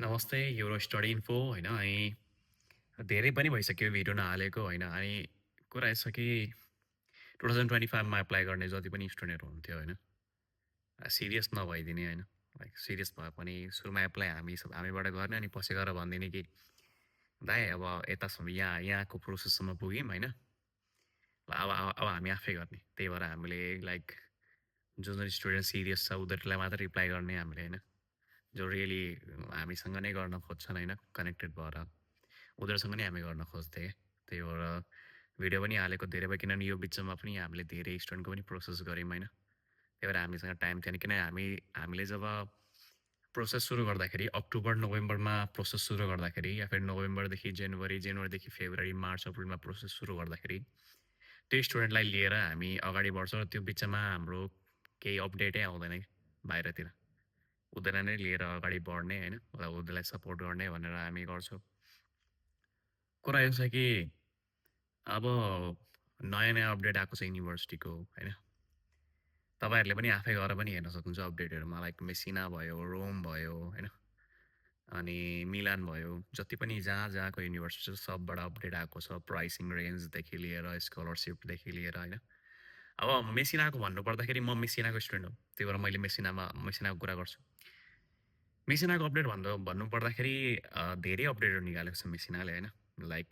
नमस्ते euro study info होइन अनि धेरै पनि भइसक्यो भिडियो नहालेको होइन अनि कुरा यस्तो कि 2025मा एप्लाई गर्ने जति पनि स्टुडेन्टहरू हुन्थ्यो होइन सिरियस नभइदिने होइन लाइक सिरियस भए पनि सुरुमा एप्लाई हामीबाट गर्ने अनि पछि गएर भनिदिने कि दाइ अब यतासम्म यहाँको प्रोसेससम्म पुग्यौँ होइन अब हामी आफै गर्ने त्यही भएर हामीले लाइक जुन जुन स्टुडेन्ट सिरियस छ उनीहरूलाई मात्र रिप्लाई गर्ने हामीले होइन जो रियली हामीसँग नै गर्न खोज्छन् होइन कनेक्टेड भएर उनीहरूसँग नै हामी गर्न खोज्थेँ त्यही भएर भिडियो पनि हालेको धेरै भयो किनभने यो बिचमा पनि हामीले धेरै स्टुडेन्टको पनि प्रोसेस गऱ्यौँ होइन त्यही भएर हामीसँग टाइम थिएन किन हामीले जब प्रोसेस सुरु गर्दाखेरि अक्टोबर नोभेम्बरमा प्रोसेस सुरु गर्दाखेरि या फिर नोभेम्बरदेखि जनवरीदेखि फेब्रुअरी मार्च अप्रिलमा प्रोसेस सुरु गर्दाखेरि त्यो स्टुडेन्टलाई लिएर हामी अगाडि बढ्छौँ र त्यो बिचमा हाम्रो केही अपडेटै आउँदैन कि बाहिरतिर उनीहरूलाई नै लिएर अगाडि बढ्ने होइन र उनीहरूलाई सपोर्ट गर्ने भनेर हामी गर्छौँ कुरा यो छ कि अब नयाँ नयाँ अपडेट आएको छ युनिभर्सिटीको होइन तपाईँहरूले पनि आफै गएर पनि हेर्न सक्नुहुन्छ अपडेटहरूमा लाइक मेसिना भयो रोम भयो होइन अनि मिलान भयो जति पनि जहाँ जहाँको युनिभर्सिटी छ सबबाट अपडेट आएको छ प्राइसिङ रेन्जदेखि लिएर स्कलरसिपदेखि लिएर होइन अब मेसिनाको भन्नुपर्दाखेरि म मेसिनाको स्टुडेन्ट हो त्यही भएर मैले मेसिनाको कुरा गर्छु मेसिनाको अपडेट भन्नुपर्दाखेरि धेरै अपडेटहरू निकालेको छ मेसिनाले होइन लाइक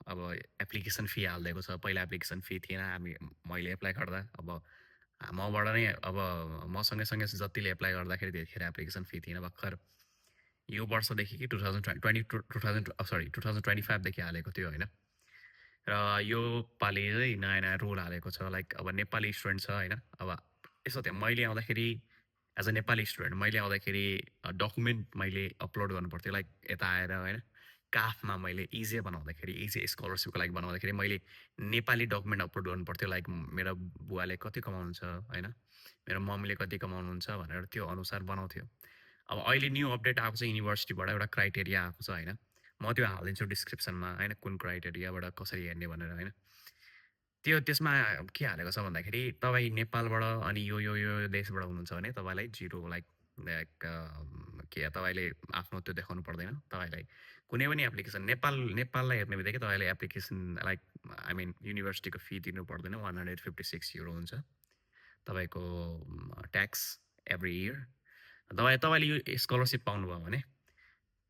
अब एप्लिकेसन फी हालिदिएको छ पहिला एप्लिकेसन फी थिएन मैले एप्लाई गर्दा अब मबाट नै अब म सँगै जतिले एप्लाई गर्दाखेरि त्यतिखेर एप्लिकेसन फी थिएन भर्खर यो वर्षदेखि कि 2025देखि हालेको थियो होइन र यो पालि चाहिँ नयाँ नयाँ रुल हालेको छ लाइक अब नेपाली स्टुडेन्ट छ होइन अब यसो थियो मैले आउँदाखेरि एज अ नेपाली स्टुडेन्ट मैले आउँदाखेरि डकुमेन्ट मैले अपलोड गर्नुपर्थ्यो लाइक यता आएर होइन काफमा मैले इजे बनाउँदाखेरि इजे स्कलरसिपको लागि बनाउँदाखेरि मैले नेपाली डकुमेन्ट अपलोड गर्नुपर्थ्यो लाइक मेरो बुवाले कति कमाउनुहुन्छ होइन मेरो मम्मीले कति कमाउनुहुन्छ भनेर त्यो अनुसार बनाउँथ्यो अब अहिले न्यू अपडेट आएको छ युनिभर्सिटीबाट एउटा क्राइटेरिया आएको छ होइन म त्यो हालिदिन्छु डिस्क्रिप्सनमा होइन कुन क्राइटेरियाबाट कसरी हेर्ने भनेर होइन त्यसमा के हालेको छ भन्दाखेरि तपाईँ नेपालबाट अनि यो देशबाट हुनुहुन्छ भने तपाईँलाई जिरो लाइक लाइक के तपाईँले आफ्नो त्यो देखाउनु पर्दैन तपाईँलाई कुनै पनि एप्लिकेसन नेपाललाई हेर्ने बित्तिकै तपाईँले एप्लिकेसन लाइक आई मिन युनिभर्सिटीको फी तिर्नु पर्दैन 156 युरो हुन्छ तपाईँको ट्याक्स एभ्री इयर तपाईँले यो स्कलरसिप पाउनुभयो भने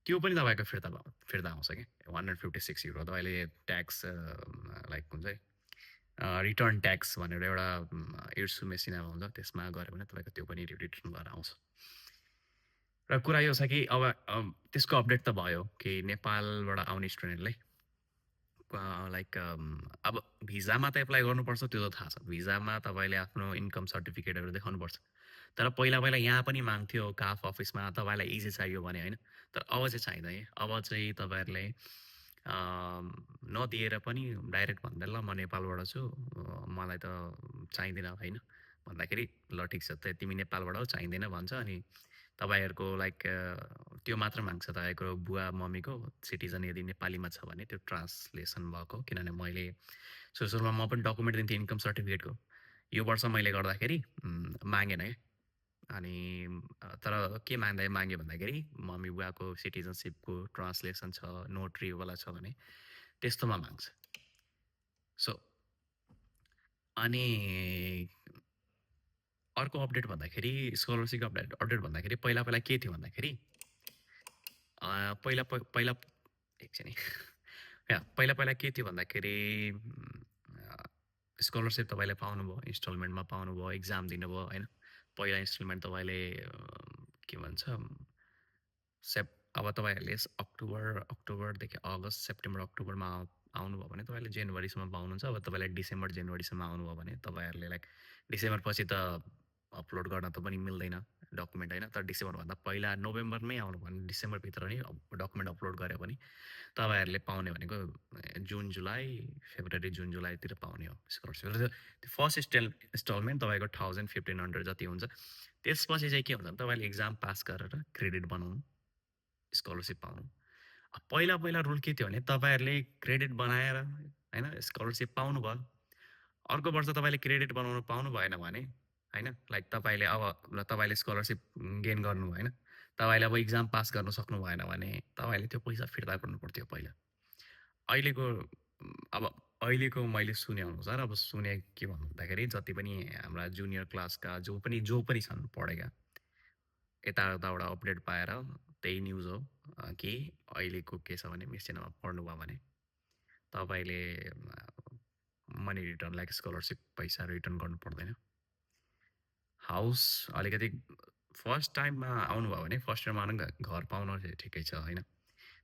त्यो पनि तपाईँको फिर्ता आउँछ कि 156 युरो तपाईँले ट्याक्स लाइक हुन्छ रिटर्न ट्याक्स भनेर एउटा इर्सु मेसिनामा हुन्छ त्यसमा गऱ्यो भने तपाईँको त्यो पनि रिटर्न भएर आउँछ र कुरा यो छ कि अब त्यसको अपडेट त भयो कि नेपालबाट आउने स्टुडेन्टलाई लाइक अब भिजामा त एप्लाई गर्नुपर्छ त्यो त थाहा छ भिजामा तपाईँले आफ्नो इन्कम सर्टिफिकेटहरू देखाउनुपर्छ तर पहिला यहाँ पनि माग्थ्यो काफ अफिसमा तपाईँलाई इजी चाहियो भने होइन तर अब चाहिँ चाहिँदैन अब चाहिँ तपाईँहरूले नदिएर पनि डाइरेक्ट भन्दा ल म नेपालबाट छु मलाई त चाहिँदैन होइन भन्दाखेरि ल ठिक छ तिमी नेपालबाट हो चाहिँदैन भन्छ अनि तपाईँहरूको लाइक त्यो मात्र माग्छ तपाईँको बुवा मम्मीको सिटिजन यदि नेपालीमा छ भने त्यो ट्रान्सलेसन भएको किनभने मैले सुरुमा म पनि डकुमेन्ट दिन्थेँ इन्कम सर्टिफिकेटको यो वर्ष मैले गर्दाखेरि मागेन है अनि तर के माग्यो भन्दाखेरि मम्मी बुवाको सिटिजनसिपको ट्रान्सलेसन छ नोटरीवाला छ भने त्यस्तोमा माग्छ सो अनि अर्को अपडेट भन्दाखेरि स्कलरसिपको अपडेट भन्दाखेरि पहिला के थियो भन्दाखेरि पहिला एकछिन पहिला के थियो भन्दाखेरि स्कलरसिप तपाईँले पाउनुभयो इन्स्टलमेन्टमा पाउनुभयो एक्जाम दिनुभयो होइन पहिला इन्स्टलमेन्ट तपाईँले के भन्छ अब तपाईँहरूले अक्टोबरदेखि अगस्त सेप्टेम्बर अक्टोबरमा आउनुभयो भने तपाईँले जनवरीसम्म पाउनुहुन्छ अब तपाईँलाई डिसेम्बर जनवरीसम्म आउनुभयो भने तपाईँहरूले लाइक डिसेम्बर पछि त अपलोड गर्न त पनि मिल्दैन डकुमेन्ट होइन तर डिसेम्बरभन्दा पहिला नोभेम्बरमै आउनु भने डिसेम्बरभित्र नै डकुमेन्ट अपलोड गऱ्यो भने तपाईँहरूले पाउने भनेको फेब्रुअरी जुन जुलाईतिर पाउने हो स्कलरसिप त्यो फर्स्ट इन्स्टलमेन्ट तपाईँको 1500 जति हुन्छ त्यसपछि चाहिँ के हुन्छ भने तपाईँले एक्जाम पास गरेर क्रेडिट बनाउनु स्कलरसिप पाउनु पहिला रुल के थियो भने तपाईँहरूले क्रेडिट बनाएर होइन स्कलरसिप पाउनुभयो अर्को वर्ष तपाईँले क्रेडिट पाउनु भएन भने होइन लाइक तपाईँले स्कलरसिप गेन गर्नु होइन तपाईँले अब इक्जाम पास गर्न सक्नु भएन भने तपाईँले त्यो पैसा फिर्ता गर्नु पर्थ्यो पहिला। अहिलेको अब अहिलेको मैले सुनेअनुसार अब सुने के भन्नु भन्दाखेरि जति पनि हाम्रा जुनियर क्लासका जो पनि छन् पढेका, यताउताबाट अपडेट पाएर त्यही न्युज हो कि अहिलेको के छ भने मेसिनमा पढ्नुभयो भने तपाईँले मनी रिटर्न लाइक स्कलरसिप पैसा रिटर्न गर्नु पर्दैन। हाउस अलिकति फर्स्ट टाइममा आउनुभयो भने फर्स्ट इयरमा आउनु घर पाउनु चाहिँ ठिकै छ होइन।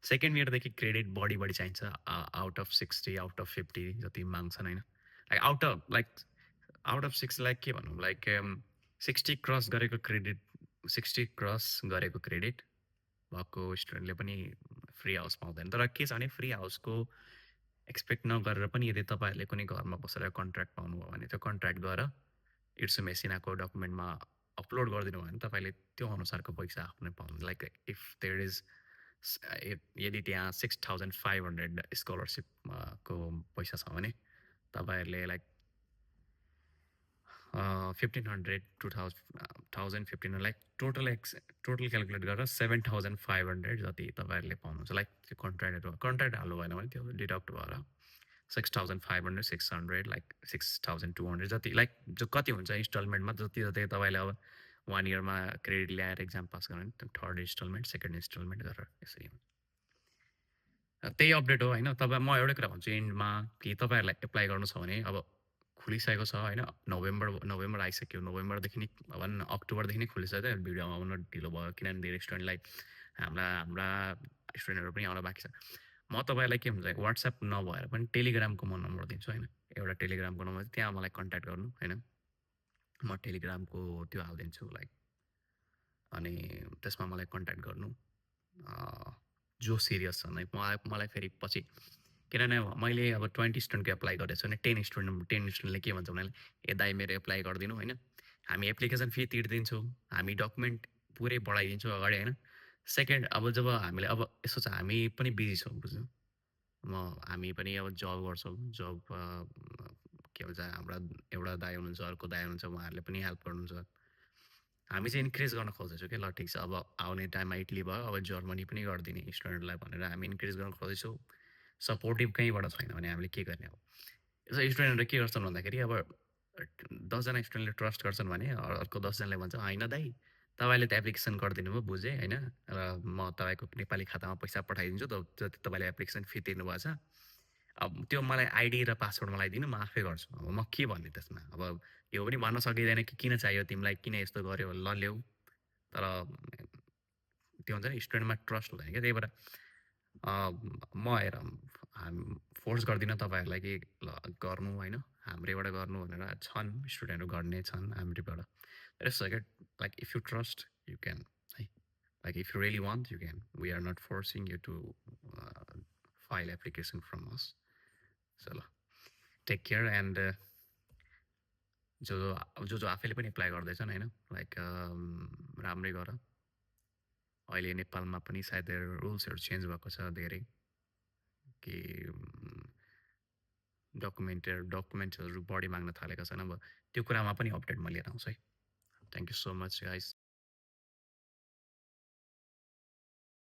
सेकेन्ड इयरदेखि क्रेडिट बढी चाहिन्छ आउट अफ 60 आउट अफ 50 जति माग्छन् होइन। आउट अफ 6 लाइक के भनौँ लाइक 60 क्रस गरेको क्रेडिट भएको स्टुडेन्टले पनि फ्री हाउस पाउँदैन। तर के छ भने फ्री हाउसको एक्सपेक्ट नगरेर पनि यदि तपाईँहरूले कुनै घरमा बसेर कन्ट्र्याक्ट पाउनुभयो भने त्यो कन्ट्र्याक्टद्वारा इट्स मेसिनाको डकुमेन्टमा अपलोड गरिदिनु भयो भने तपाईँले त्यो अनुसारको पैसा आफ्नै पाउनु। लाइक इफ देयर इज यदि त्यहाँ 6500 स्कलरसिप को पैसा छ भने तपाईँहरूले लाइक 1500 2000 1500 लाइक टोटल क्यालकुलेट गरेर 7500 जति तपाईँहरूले पाउनुहुन्छ। लाइक त्यो कन्ट्र्याक्ट हाल्नु भएन भने त्यो डिडक्ट भएर 6500 600 लाइक 6200 जति लाइक जो कति हुन्छ इन्स्टलमेन्टमा जति जति तपाईँले अब 1 इयरमा क्रेडिट ल्याएर एक्जाम पास गर्नु भने त्यो थर्ड इन्स्टलमेन्ट सेकेन्ड इन्स्टलमेन्ट गरेर यसरी हुन्छ। त्यही अपडेट हो होइन। तपाईँ म एउटै कुरा भन्छु एन्डमा कि तपाईँहरूलाई एप्लाई गर्नु छ भने अब खुलिसकेको छ होइन। नोभेम्बर आइसक्यो, नोभेम्बरदेखि नै भन् अक्टोबरदेखि नै खुलिसक्यो। भिडियो आउन ढिलो भयो किनभने धेरै स्टुडेन्टलाई हाम्रा स्टुडेन्टहरू पनि आउन बाँकी छ। म तपाईँलाई के भन्छ वाट्सएप नभएर पनि टेलिग्रामको म नम्बर दिन्छु होइन। एउटा टेलिग्रामको नम्बर त्यहाँ मलाई कन्ट्याक्ट गर्नु होइन। म टेलिग्रामको त्यो हालिदिन्छु लाइक अनि त्यसमा मलाई कन्ट्याक्ट गर्नु जो सिरियस छन् है। मलाई फेरि पछि किनभने मैले अब 20 स्टुडेन्टको एप्लाई गरेको छु भने 10 स्टुडेन्टले के भन्छ भने ए दाइ मेरो एप्लाई गरिदिनु होइन। हामी एप्लिकेसन फी तिर्दिन्छौँ, हामी डकुमेन्ट पुरै बढाइदिन्छौँ अगाडि होइन। सेकेन्ड अब जब हामीले अब यसो छ हामी पनि बिजी छौँ बुझ्नु। हामी पनि अब जब गर्छौँ, जब के भन्छ हाम्रा एउटा दाइ हुनुहुन्छ, अर्को दाइ हुनुहुन्छ, उहाँहरूले पनि हेल्प गर्नुहुन्छ। हामी चाहिँ इन्क्रिज गर्न खोज्दैछौँ कि ल ठिक छ अब आउने टाइममा इटली भयो अब जर्मनी पनि गरिदिने स्टुडेन्टलाई भनेर हामी इन्क्रिज गर्न खोज्दैछौँ। सपोर्टिभ कहीँबाट छैन भने हामीले के गर्ने अब। यसो स्टुडेन्टहरूले के गर्छन् भन्दाखेरि अब 10जना स्टुडेन्टले ट्रस्ट गर्छन् भने अर्को 10जनाले भन्छ होइन दाइ तपाईँले त एप्लिकेसन गरिदिनु भयो बुझेँ होइन र म तपाईँको नेपाली खातामा पैसा पठाइदिन्छु जति तपाईँले एप्लिकेसन फी तिर्नुभएको छ अब त्यो मलाई आइडी र पासवर्ड मलाई दिनु म आफै गर्छु। अब म के भन्ने त्यसमा अब यो पनि भन्न सकिँदैन कि किन चाहियो तिमीलाई, किन यस्तो गर्यो ल ल्याऊ। तर त्यो हुन्छ नि स्टुडेन्टमा ट्रस्ट हुँदैन क्या। त्यही भएर म हेर फोर्स गर्दिनँ तपाईँहरूलाई कि ल गर्नु होइन हाम्रैबाट गर्नु भनेर छन् स्टुडेन्टहरू गर्ने छन् हाम्रैबाट। It's like if you trust you can है। Like if you really want you can. We are not forcing you to file application from us. So ल टेक केयर एन्ड जो आफैले पनि एप्लाई गर्दैछन् होइन लाइक राम्रै गर। अहिले नेपालमा पनि सायद रुल्सहरू चेन्ज भएको छ धेरै कि डकुमेन्टहरू बढी माग्न थालेका छन्। अब त्यो कुरामा पनि अपडेट म लिएर आउँछु है। Thank you so much guys.